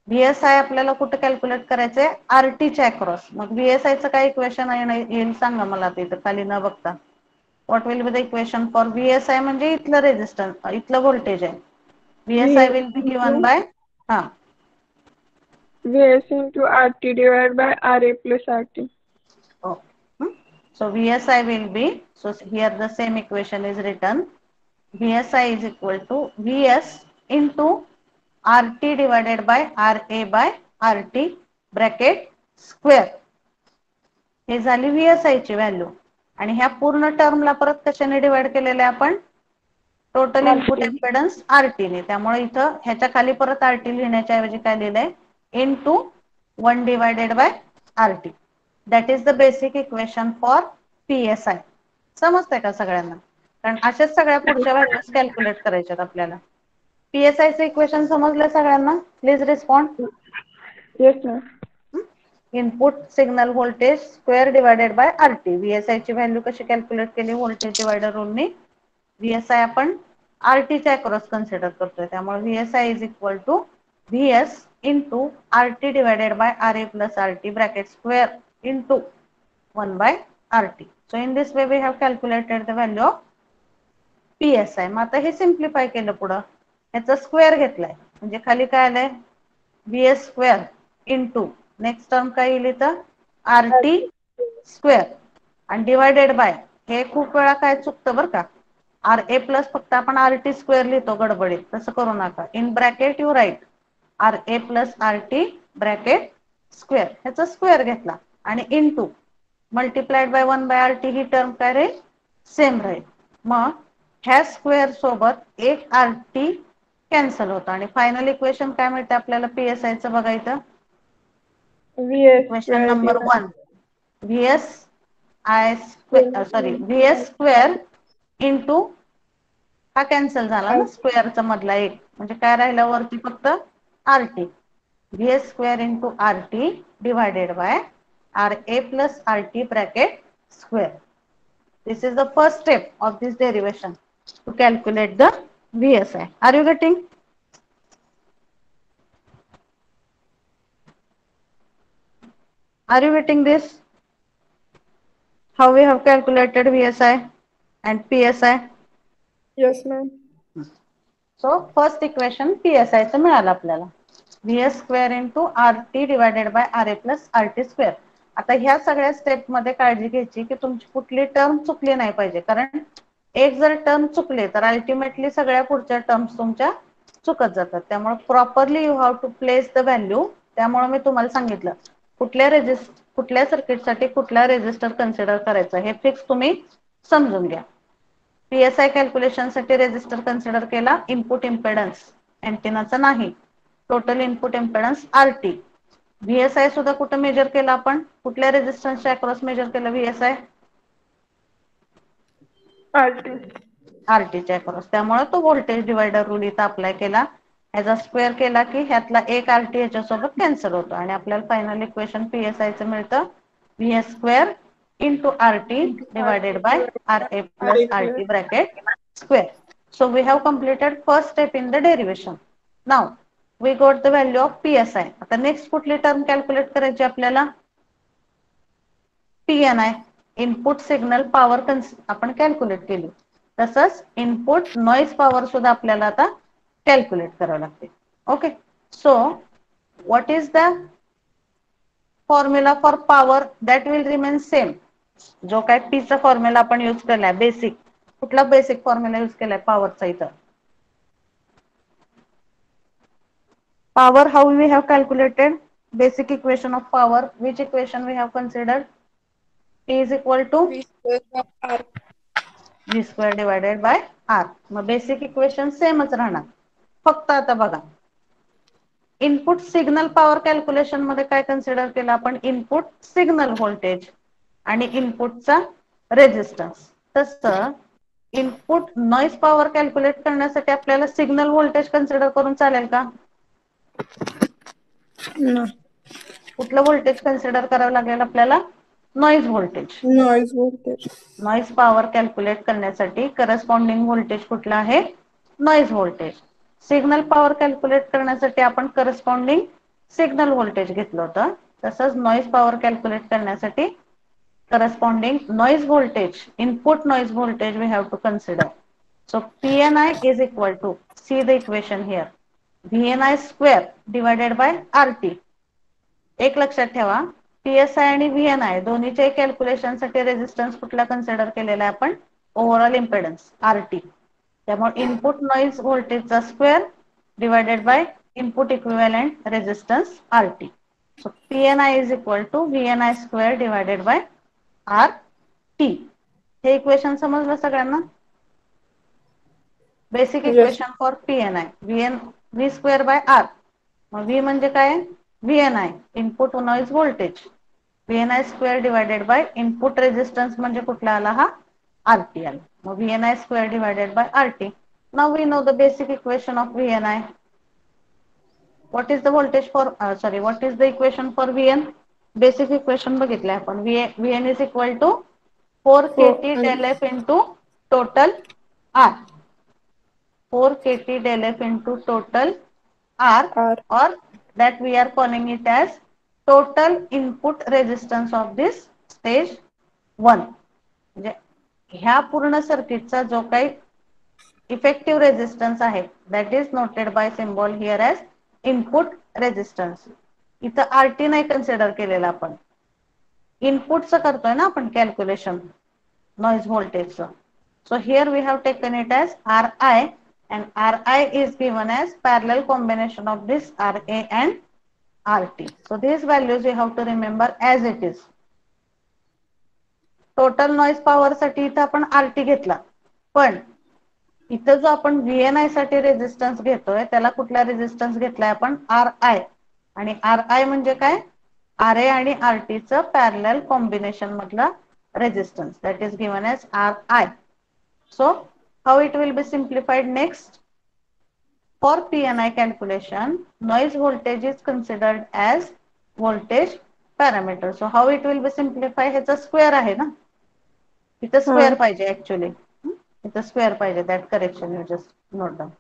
Speaker 1: VSI आपल्याला कुठे कॅल्क्युलेट करायचंय? RT च्या अक्रॉस. मग VSI चं काय इक्वेशन येईल सांगा मला ते इथं खाली न बघता. What will be the equation for VSI? म्हणजे इथलं रेजिस्टन्स, इथलं व्होल्टेज आहे. VSI will be given by
Speaker 3: Vs into RT divided by RA plus RT.
Speaker 1: Okay. So VSI will be, so here the same equation is written. VSI is equal to Vs into RT divided by RA by RT bracket square. हे झाली VSI ची value. आणि ह्या पूर्ण टर्मला परत कशाने divide केलेले आपण? टोटल इनपुट इम्पेडन्स RT ने. त्यामुळे इथं ह्याच्या खाली परत RT लिहिण्याच्या ऐवजी काय लिहिलंय? into 1 divided by RT. That is the basic equation for PSI. समजतंय का सगळ्यांना? कारण अशाच सगळ्या पुढच्या व्हॅल्यूज कॅल्क्युलेट करायच्यात आपल्याला. PSI चे इक्वेशन समजले सगळ्यांना? Please respond.
Speaker 3: Yes, ma'am.
Speaker 1: Input signal voltage square divided by RT. VSI ची व्हॅल्यू कशी कॅल्क्युलेट केली? व्होल्टेज डिवायडर रूलने. VSI आपण RT च्या अक्रॉस कन्सिडर करतोय, त्यामुळे VSI is equal to Vs into RT divided by RA plus RT bracket square into 1 by RT. So in this way we have calculated the value of PSI. मग आता हे simplify केलं पुढं, याचा square घेतलाय म्हणजे खाली काय आलंय? VS square into next term काय येईल इथं? RT स्क्वेअर आणि डिवायडेड बाय, हे खूप वेळा काय चुकतं बरं का, RA प्लस फक्त आपण RT स्क्वेअर लिहितो गडबडीत, तसं करू नका. In bracket you write RA plus RT bracket square, ह्याचा स्क्वेअर घेतला आणि into multiplied by 1 by RT. ही टर्म काय राहील? सेम राहील. मग ह्या स्क्वेअर सोबत एक RT कॅन्सल होतं आणि फायनल इक्वेशन काय मिळते आपल्याला PSI चं? बघा इथं
Speaker 3: Vs
Speaker 1: equation
Speaker 3: square
Speaker 1: number
Speaker 3: divided
Speaker 1: 1, VS square into हा कॅन्सल झाला ना स्क्वेअरचा मधला एक, म्हणजे काय राहिला वरती फक्त RT. VS square into RT divided by RA plus RT bracket square. This is the first step of this derivation to calculate the VSI. Are you getting? Are you getting this? How we have calculated VSI and PSI?
Speaker 3: Yes, ma'am.
Speaker 1: So first equation PSI चं मिळालं आपल्याला. VS square into RT divided by RA plus RT square. आता ह्या सगळ्या step मध्ये काळजी घ्यायची की तुमची कुठली टर्म चुकली नाही पाहिजे, कारण एक जर टर्म चुकले तर अल्टिमेटली सगळ्या पुढच्या टर्म्स तुमच्या चुकत जातात. त्यामुळे properly you have to place the value. त्यामुळे मी तुम्हाला सांगितलं कुठल्या सर्किटसाठी कुठला रेजिस्टर कन्सिडर करायचा हे फिक्स तुम्ही समजून घ्या. PSI कॅल्क्युलेशन साठी रेजिस्टर कन्सिडर केला इनपुट इम्पेडन्स अँटेनाचा नाही, total input impedance RT. VSI सुद्धा कुठे मेजर केला आपण, कुठल्या रेजिस्टन्सच्या अक्रॉस मेजर केलं VSI?
Speaker 3: RT.
Speaker 1: RT च्या अक्रॉस. त्यामुळे तो व्होल्टेज डिवायडर रूल इथं अप्लाय केला. ह्याचा स्क्वेअर केला की ह्यातला एक RT ह्याच्यासोबत कॅन्सल होतो आणि आपल्याला फायनल इक्वेशन PSI चं मिळतं VS square into RT divided by RA plus RT bracket square. So we have completed first step in the derivation. Now we got the value of PSI. आता next कुठली term calculate करायची आपल्याला? PNI, input signal power आपण calculate केली. तसंच input noise power सुद्धा आपल्याला आता कॅल्क्युलेट करावं लागते. Okay, so what is the formula for power? That will remain same. जो काय P चा फॉर्म्युला आपण यूज केलाय बेसिक, कुठला बेसिक फॉर्म्युला यूज केलाय पॉवरचा इथं? Power, how we have calculated? Basic equation of power, which equation we have considered? P is equal to
Speaker 3: V square by R.
Speaker 1: V square divided by R. मग basic equation सेमच राहणार. फक्त आता बघा, input signal power calculation मध्ये काय consider केलं आपण? इनपुट सिग्नल व्होल्टेज आणि इनपुटचा रेजिस्टन्स. तसं इनपुट नॉइज पॉवर कॅल्क्युलेट करण्यासाठी आपल्याला सिग्नल व्होल्टेज कन्सिडर करून चालेल का?
Speaker 3: No.
Speaker 1: कुठलं व्होल्टेज कन्सिडर करावं लागेल आपल्याला? Noise voltage.
Speaker 3: Noise voltage.
Speaker 1: Noise power calculate करण्यासाठी करस्पॉन्डिंग व्होल्टेज कुठला आहे? Noise voltage. Signal power calculate करण्यासाठी आपण करस्पॉन्डिंग सिग्नल व्होल्टेज घेतलं होतं. तसंच नॉइज पॉवर कॅल्क्युलेट करण्यासाठी corresponding noise voltage, input noise voltage we have to consider. So PNI is equal to, see the equation here, VNI square divided by RT. एक लक्षात ठेवा, PSI आणि VNI दोन्हीचे calculation साठी रेजिस्टन्स कुठला consider केलेला आहे आपण? Overall impedance RT. त्यामुळे इनपुट नॉइज व्होल्टेजचा square divided by input equivalent resistance RT. So PNI is equal to VNI square divided by RT. हे इक्वेशन समजलं सगळ्यांना? Basic
Speaker 3: Yes.
Speaker 1: Equation for PNI, V square by R. मग V म्हणजे काय? VNI, input noise voltage. VNI square divided by input resistance म्हणजे कुठला आला हा? RT आला. मग VNI square divided by RT. Now we know the basic equation of VNI. What is the voltage for, what is the equation for VN? Basic equation बघितलं आपण. VN is equal to 4 kT del F into total R. 4 kT del F into total R,
Speaker 3: R.
Speaker 1: or that we are calling it as total input resistance of this stage 1. म्हणजे ह्या पूर्ण सर्किटचा जो काही effective resistance आहे, that is noted by symbol here as input resistance. इथं RT नाही consider केलेला आपण, इनपुटचं करतोय ना आपण कॅल्क्युलेशन नॉइज व्होल्टेजचं. So here we have taken it as RI, and RI is given as parallel combination of this RA and RT. So these values you have to remember as it is. Total noise power साठी इथं आपण RT घेतला, पण इथं जो आपण VNI साठी resistance घेतोय त्याला कुठला रेजिस्टन्स घेतलाय आपण? RI. आणि RI म्हणजे काय? RA आणि RT चं पॅरलल कॉम्बिनेशन मधला resistance, that is given as RI. So how it will be simplified next? For PNI calculation, noise voltage is considered as voltage parameter. So how it will be simplify, ह्याचा square आहे ना, इथं square पाहिजे actually, इथं square पाहिजे. That correction you just note down.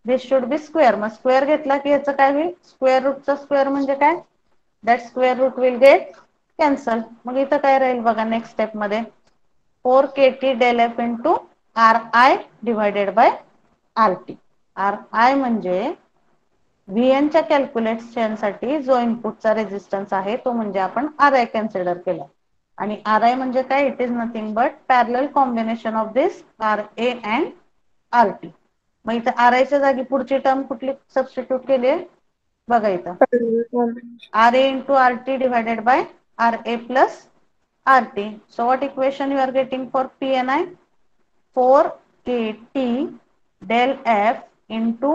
Speaker 1: This should be square. मग square घेतला की याचं काय होईल, स्क्वेअर रूटचा स्क्वेअर म्हणजे काय, that square root will get cancel. मग इथं काय राहील बघा नेक्स्ट स्टेप मध्ये, 4kt del f into R I divided by R T. R I म्हणजे VN च्या कॅल्क्युलेशनसाठी जो इनपुटचा रेझिस्टन्स आहे तो म्हणजे आपण आर आय कन्सिडर केला. आणि आर आय म्हणजे काय, it is nothing but parallel combination of this R A and R T. मग इथं आर आयच्या जागी पुढची टर्म कुठली सबस्टिट्यूट केली आहे बघा इथं, R A into R T divided by R A plus R T. So what equation you are getting for P N I, 4kt del f into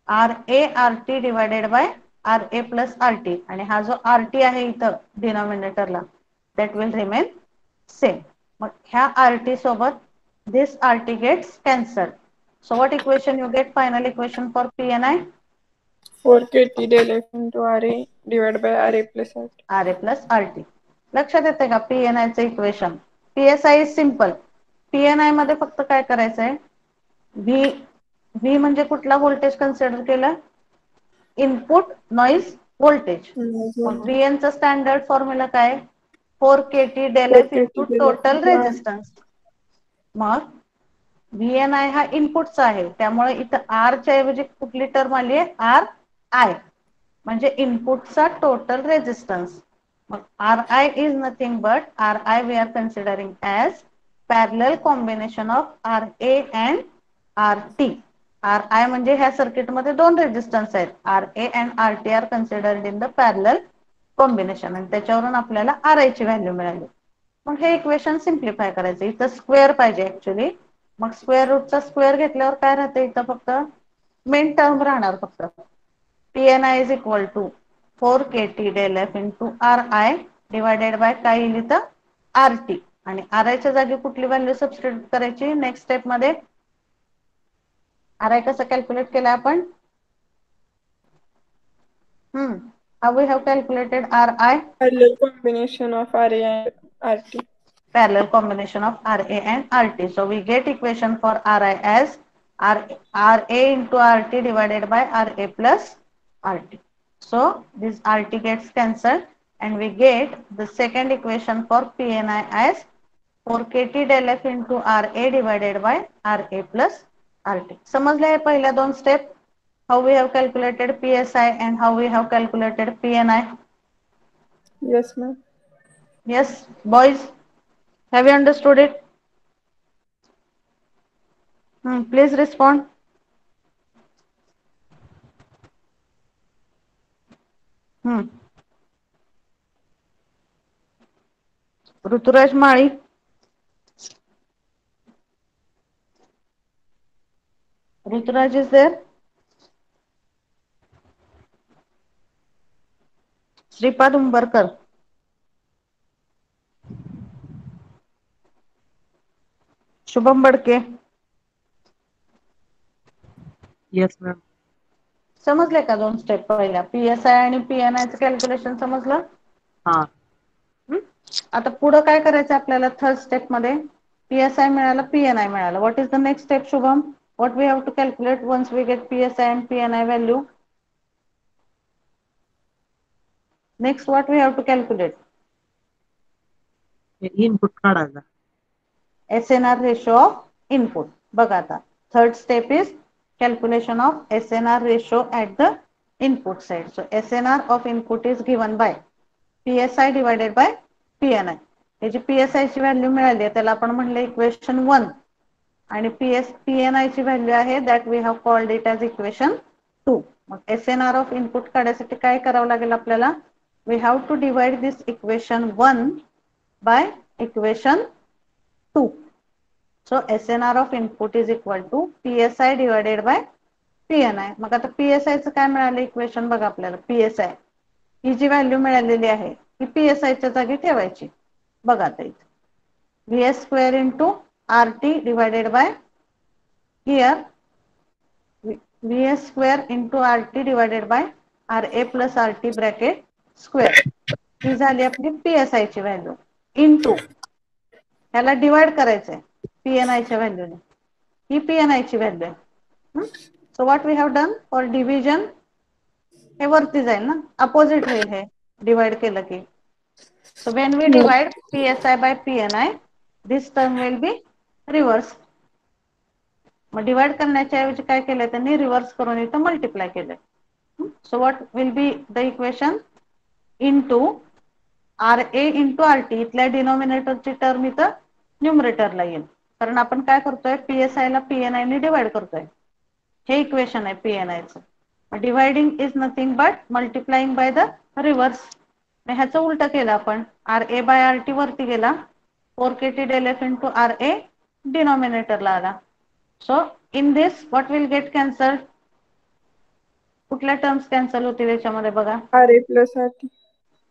Speaker 1: R A R T divided by R A plus R T. आणि हा जो R T आहे इथं डिनॉमिनेटरला, that will remain same. मग ह्या R T सोबत this R T gets cancel. So what equation you get, final equation for P N I,
Speaker 3: 4kt del f into RA divided by RA plus RT.
Speaker 1: R A plus R T. लक्षात येते का PNI चं इक्वेशन. PSI is simple. PNI मध्ये फक्त काय करायचंय, V V म्हणजे कुठला व्होल्टेज कन्सिडर केलं, इनपुट नॉइज व्होल्टेज. मग VN चा स्टँडर्ड फॉर्म्युला काय, 4kt del f
Speaker 3: 4kt
Speaker 1: into
Speaker 3: del f
Speaker 1: total
Speaker 3: into R.
Speaker 1: Resistance. मग VNI हा इनपुटचा आहे, त्यामुळे इथं R च्या ऐवजी कुठली टर्म आली आहे, आर आय म्हणजे इनपुटचा टोटल रेझिस्टन्स. मग R I is nothing but R I we are considering as parallel combination of R A and R T. R I म्हणजे ह्या सर्किटमध्ये दोन रेझिस्टन्स आहेत, R A and R T are considered in the parallel combination. आणि त्याच्यावरून आपल्याला R I ची value मिळाली. मग हे इक्वेशन सिम्प्लिफाय करायचं, इथं स्क्वेअर पाहिजे ऍक्च्युली. मग स्क्वेअर रूटचा स्क्वेअर घेतल्यावर काय राहतं, इथं फक्त मेन टर्म राहणार फक्त, PNI is equal to 4kt del f into R I divided by काय येईल इथं आर टी. आणि आर आय च्या जागी कुठली व्हॅल्यू सबस्टिट्यूट करायची नेक्स्ट स्टेप मध्ये, आर आय कसं कॅल्क्युलेट केलं आपण, how we have calculated RI,
Speaker 3: Parallel combination of RA and RT.
Speaker 1: parallel combination of RA and RT. So we get equation for RI as RA into RT divided by RA plus RT. So this RT gets cancelled and we get the second equation for PNI as 4kt del f into RA divided by RA plus RT. समजले हे पहिल्या दोन step, how we have calculated PSI and how we have calculated PNI.
Speaker 3: Yes, ma'am.
Speaker 1: Yes, boys, have you understood it? Please respond. Ruturaj Mali, Ruturaj is there? Shripad Umbarkar, Shubham Badke.
Speaker 5: Yes ma'am.
Speaker 1: समजले का दोन step पहिल्या, PSI आणि पीएनआय चं कॅल्क्युलेशन समजलं.
Speaker 5: हा.
Speaker 1: आता पुढे काय करायचं आपल्याला, थर्ड स्टेप मध्ये पीएसआय मिळालं, पीएनआय मिळालं. What is the next step Shubham, what we have to calculate once we get PSI and PNI value. Next what we have to calculate,
Speaker 5: input काढायचा,
Speaker 1: SNR रेशो ऑफ इनपुट. बघा आता third step is calculation of SNR ratio at the input side. So SNR of input is given by PSI divided by PNI. याची PSI ची value मिळाली आहे त्याला आपण म्हणले इक्वेशन 1 आणि PNI ची व्हॅल्यू आहे that we have called it as equation 2. मग SNR ऑफ इनपुट काढण्यासाठी काय करावं लागेल आपल्याला, we have to divide this equation 1 by equation 2. So SNR of input is equal to PSI divided by PNI. मग आता PSI चं काय मिळालं इक्वेशन बघा आपल्याला, PSI ही जी व्हॅल्यू मिळालेली आहे ती PSI च्या जागी ठेवायची. बघा आता इथे VS square into RT divided by here VS square into RT divided by RA plus RT bracket square. ही झाली आपली PSI ची व्हॅल्यू इनटू ह्याला डिवाइड करायचंय PNI च्या व्हॅल्यूने. ही PNI ची व्हॅल्यू आहे. So what we have done for division हे वरती जाईल ना, अपोजिट होईल हे डिवाइड केलं की. So when we divide PSI by PNI, this term will be reversed. मग डिवाइड करण्याच्या ऐवजी काय केलंय त्यांनी रिव्हर्स करून इथं मल्टिप्लाय केलंय. So what will be the equation into RA into RT. इथल्या डिनॉमिनेटरची टर्म इथं न्यूमरेटरला येईल, कारण आपण काय करतोय PSI ला PNI ने डिवाइड करतोय. हे इक्वेशन आहे PNI चं. Dividing is nothing but multiplying by the reverse. ह्याचं उलट केलं आपण, RA बाय RT वरती गेला, 4KT del F into RA डिनॉमिनेटरला आला. So in this what will get cancelled. कुठल्या टर्म्स कॅन्सल होतील याच्यामध्ये बघा.
Speaker 3: RA plus RT.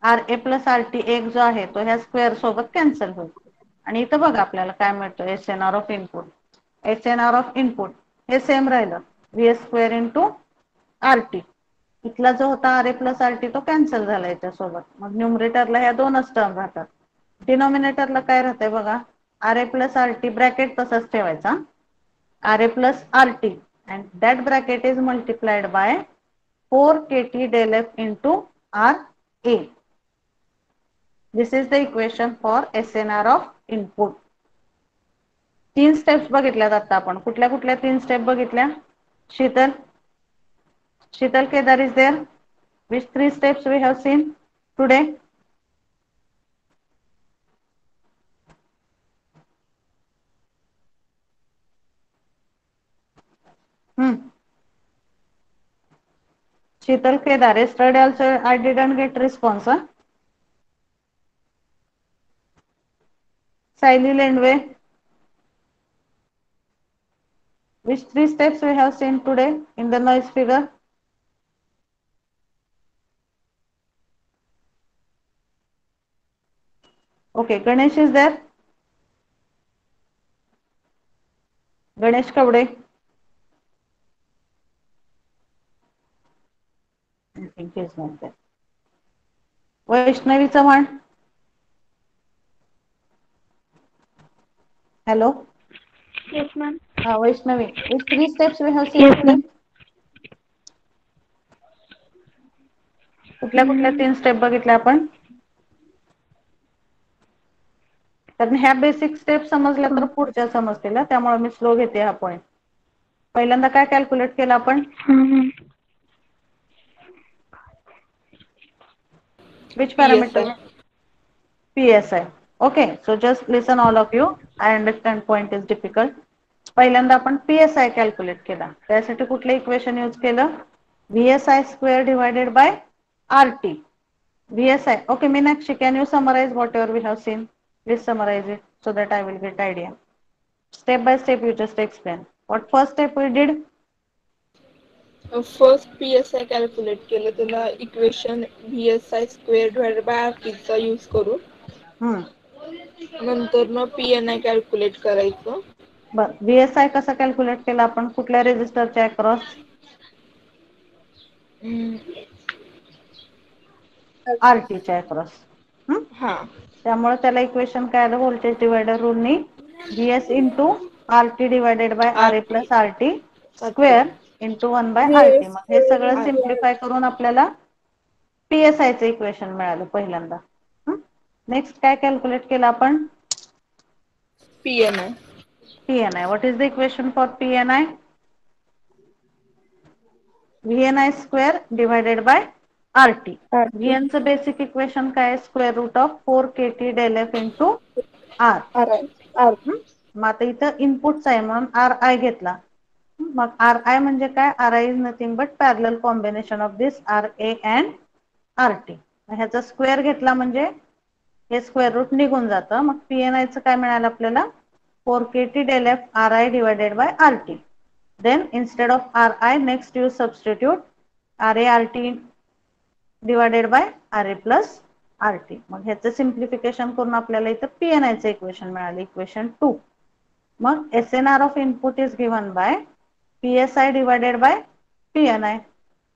Speaker 1: RA plus RT एक जो आहे तो ह्या स्क्वेअर सोबत कॅन्सल होईल. आणि इथं बघा आपल्याला काय मिळतं SNR of input. SNR of input हे सेम राहिलं VS स्क्वेअर इंटू RT. इथला जो होता RA प्लस RT तो कॅन्सल झाला याच्यासोबत. मग न्यूमरेटरला ह्या दोनच टर्म राहतात. डिनॉमिनेटरला काय राहतंय बघा, RA प्लस RT ब्रॅकेट तसंच ठेवायचा, RA plus RT, and that bracket is multiplied by 4KT del F into RA. This is the equation for SNR of input. 3 steps बघितल्या आता आपण. कुठल्या कुठल्या 3 स्टेप बघितल्या? Sheetal Kedar is there. Which 3 steps we have seen today? Sheetal Kedar, yesterday also I didn't get response. Huh? Saili Lendwe. Which 3 steps we have seen today in the noise figure? Okay, Ganesh is there. Ganesh Kavde. I think he is not there. Vaishnavi Chavan. Hello.
Speaker 4: Yes, ma'am.
Speaker 1: Vaishnavi. Which 3 steps we have seen
Speaker 4: Yes,
Speaker 1: today?
Speaker 4: ma'am.
Speaker 1: कुठल्या कुठल्या 3 step बघितल्या आपण? तर ह्या basic step समजल्या तर पुढच्या समजतील. त्यामुळे मी स्लो घेते हा पॉइंट. पहिल्यांदा काय कॅल्क्युलेट केलं आपण? Which parameter? PSI. Okay, so just listen all of you. I understand point is difficult. पहिल्यांदा आपण PSI कॅल्क्युलेट केला. त्यासाठी कुठलं इक्वेशन यूज केलं? VSI square divided by RT. VSI. Okay, Meenakshi, can you summarize whatever we have seen? Please summarize it so that I will get idea. Step by step you just explain. What first step we did?
Speaker 3: First PSI calculate केलं, त्याला equation VSI square divided by RT चा use करून नंतर मग PNI calculate करायचं.
Speaker 1: बर, VSI कसं calculate केलं आपण? कुठल्या रेजिस्टरच्या अक्रॉस? RT च्या अक्रॉस.
Speaker 3: हा,
Speaker 1: त्यामुळे त्याला इक्वेशन काय आलं? व्होल्टेज डिवायडर रूलनी VS into RT divided by RA
Speaker 3: RT
Speaker 1: plus RT square into 1 by RT. मग हे सगळं सिम्प्लिफाय करून आपल्याला PSI चं इक्वेशन मिळालं पहिल्यांदा. नेक्स्ट काय कॅल्क्युलेट केलं आपण?
Speaker 3: PNI.
Speaker 1: PNI. What is the equation for PNI? VNI square divided by RT. VN चं बेसिक इक्वेशन काय आहे? Square root of 4KT del F into R. मग आता इथं इनपुटचा आहे म्हणून RI घेतला. मग RI म्हणजे काय? RI is nothing but parallel combination of this RA and RT. ह्याचा स्क्वेअर घेतला म्हणजे हे स्क्वेअर रूट निघून जातं. मग PNI चं काय मिळालं आपल्याला? 4KT del F RI divided by RT. Then instead of RI, next you substitute RA RT divided by RA plus RT. मग ह्याचं सिम्प्लिफिकेशन करून आपल्याला इथं PNI चं इक्वेशन मिळालं, इक्वेशन 2. मग SNR of input is given by PSI divided by PNI.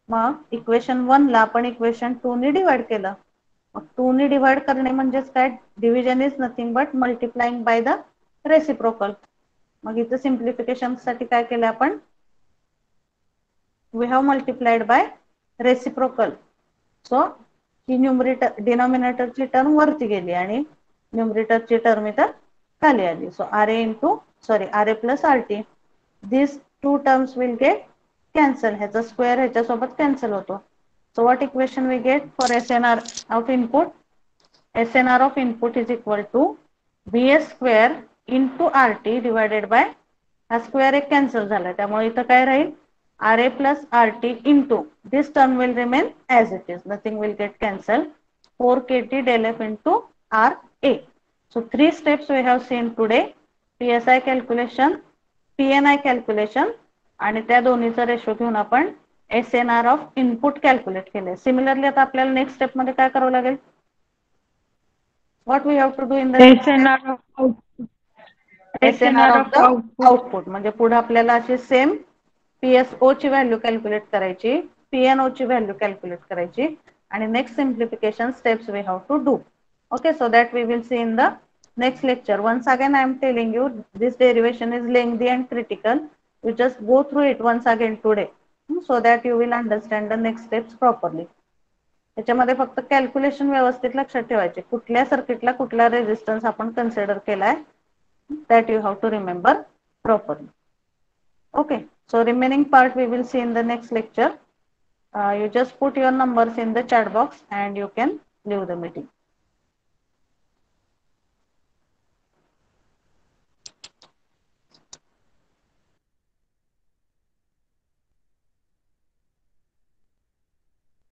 Speaker 1: मग equation 1 ला आपण इक्वेशन 2 ने डिवाइड केलं. मग 2 ने डिवाइड करणे म्हणजेच काय, division is nothing but multiplying by the reciprocal. मग इथं सिम्प्लिफिकेशन साठी काय केलं आपण, we have multiplied by reciprocal. So ही न्यूमरेटर डिनॉमिनेटरची टर्म वरती गेली आणि न्यूमरेटरची टर्म इथं खाली आली. So RA into sorry RA plus RT, this two terms will get cancel. ह्याचा स्क्वेअर ह्याच्यासोबत कॅन्सल होतो. So what equation we get for SNR of input, SNR of input is equal to BS square into RT divided bye, हा square एक cancel झाला त्यामुळे इथं काय राहील, RA plus RT into this term will remain as it is, nothing will get cancelled, 4KT del F into RA. So 3 steps we have seen today, PSI calculation, PNI calculation आणि त्या दोन्हीचा ratio घेऊन आपण SNR of input calculate केले. Similarly आता आपल्याला next step मध्ये काय करावं लागेल, what we have to do in the
Speaker 2: SNR of output.
Speaker 1: SNR of the output म्हणजे पुढे आपल्याला अशी सेम PSO ची व्हॅल्यू कॅल्क्युलेट करायची, PNO ची व्हॅल्यू कॅल्क्युलेट करायची आणि next simplification steps we have to do. Okay, so that we will see in the next lecture. Once again I am telling you this derivation is lengthy and critical. You just go through it once again today so that you will understand the next steps properly. त्याच्यामध्ये फक्त calculation व्यवस्थित लक्षात ठेवायचे, कुठल्या सर्किटला कुठला resistance आपण consider केलाय, that you have to remember properly. Okay, so remaining part we will see in the next lecture. You just put your numbers in the chat box and you can leave the meeting.